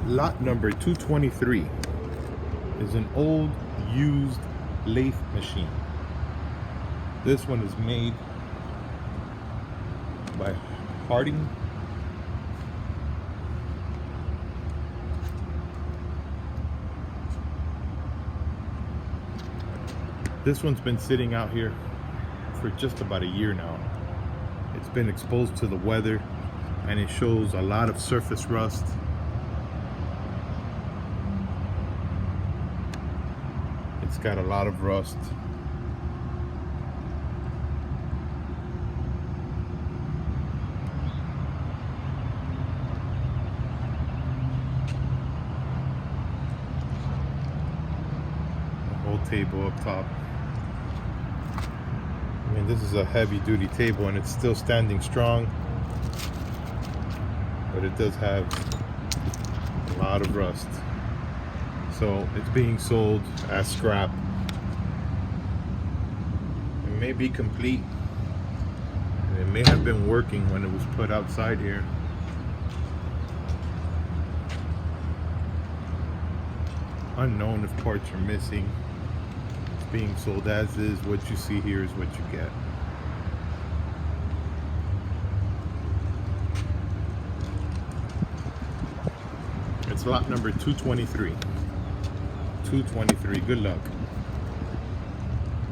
Lot number 223 is an old used lathe machine. This one is made by Hardinge. This one's been sitting out here for just about a year now. It's been exposed to the weather and it shows a lot of surface rust. It's got a lot of rust. The whole table up top. I mean, this is a heavy duty table and it's still standing strong, but it does have a lot of rust. So it's being sold as scrap. It may be complete, and it may have been working when it was put outside here. Unknown if parts are missing. It's being sold as is. What you see here is what you get. It's lot number 223. 223. Good luck.